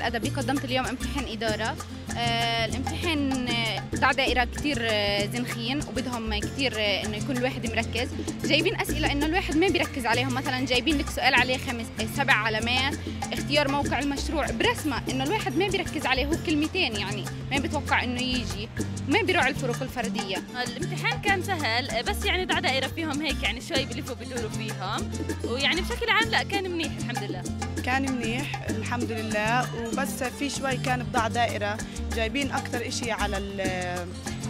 الأدبي قدمت اليوم امتحان إدارة. الامتحان بتاع دائرة كتير زنخين وبدهم كتير إنه يكون الواحد مركز. جايبين أسئلة إنه الواحد ما بيركز عليهم، مثلا جايبين لك سؤال عليه 7 علامات، اختيار موقع المشروع برسمة إنه الواحد ما بيركز عليه، هو كلمتين يعني ما بيتوقع إنه يجي، ما بيراعي الفروق الفردية. الامتحان كان سهل، بس يعني دع دائرة فيهم هيك يعني شوي بلفوا بدوروا فيهم، ويعني بشكل عام لا كان منيح الحمد لله. كان منيح الحمد لله، وبس في شوي كان بضاع دائرة جايبين أكثر إشي على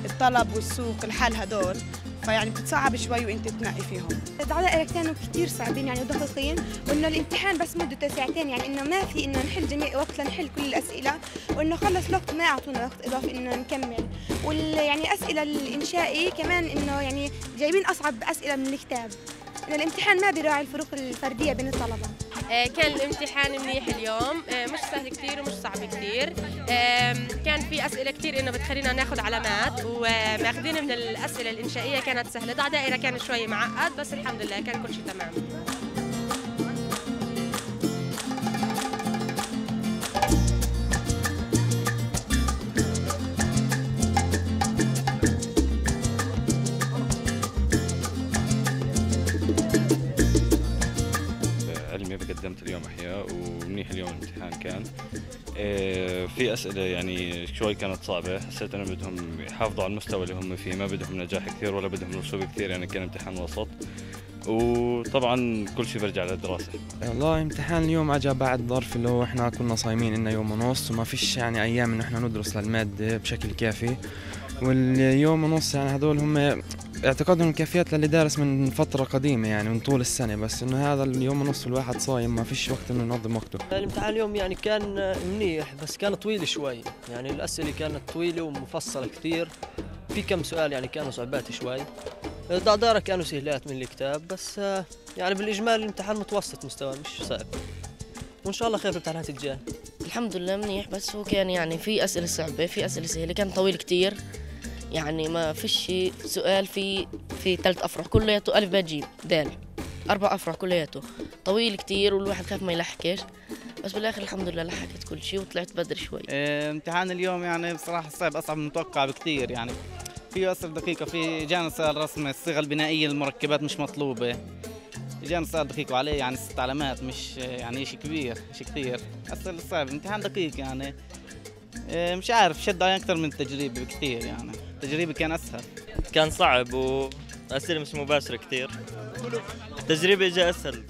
الطلب والسوق الحال هدول، فيعني بتصعب شوي وانت تنقي فيهم. الدائرة كانوا كثير صعبين يعني ودقيقين، وانه الامتحان بس مدته ساعتين، يعني انه ما في انه نحل جميع وقت لنحل كل الاسئله، وانه خلص الوقت ما اعطونا وقت اضافي انه نكمل. يعني اسئله الانشائي كمان انه يعني جايبين اصعب اسئله من الكتاب، انه الامتحان ما بيراعي الفروق الفرديه بين الطلبه. كان الامتحان منيح اليوم، مش سهل كثير ومش صعب كثير. كان في اسئله كثير انه بتخلينا ناخذ علامات، وماخذين من الاسئله الانشائيه كانت سهله. ضع دائره كان شوي معقد، بس الحمد لله كان كل شيء تمام. علمي قدمت اليوم احياء ومنيح اليوم الامتحان كان. في اسئله يعني شوي كانت صعبه، حسيت انهم بدهم يحافظوا على المستوى اللي هم فيه، ما بدهم نجاح كثير ولا بدهم رسوب كثير، يعني كان امتحان وسط. وطبعا كل شيء برجع للدراسه. والله امتحان اليوم اجى بعد ظرف اللي هو احنا كنا صايمين لنا يوم ونص، وما فيش يعني ايام انه احنا ندرس للماده بشكل كافي، واليوم ونص يعني هذول هم اعتقادهم الكافيات للي دارس من فترة قديمة يعني من طول السنة، بس انه هذا اليوم ونص الواحد صايم ما فيش وقت انه ينظم وقته. الامتحان اليوم يعني كان منيح، بس كان طويل شوي، يعني الأسئلة كانت طويلة ومفصلة كثير، في كم سؤال يعني كانوا صعبات شوي. دارة كانوا سهلات من الكتاب، بس يعني بالإجمال الامتحان متوسط مستوى مش صعب، وإن شاء الله خير في الامتحانات الجاية. الحمد لله منيح، بس هو كان يعني في أسئلة صعبة في أسئلة سهلة، كان طويل كتير، يعني ما فيش سؤال في 3 أفرع كلياته ألف باء جيم دال، 4 أفرع كلياته طويل كتير والواحد خاف ما يلحقش، بس بالآخر الحمد لله لحقت كل شيء وطلعت بدري شوي. امتحان اليوم يعني بصراحة صعب، أصعب من المتوقع بكثير، يعني في أسئلة دقيقة، في جانا سؤال رسم الصيغة البنائية المركبات مش مطلوبة، جانا سؤال دقيق وعليه يعني 6 علامات، مش يعني شيء كبير شيء كثير، أسئلة صعب، امتحان دقيق يعني مش عارف شد علي أكثر من التجريبي بكثير، يعني التجريبي كان أسهل. كان صعب وأسئلة مش مباشرة كثير، التجريبي جاء أسهل.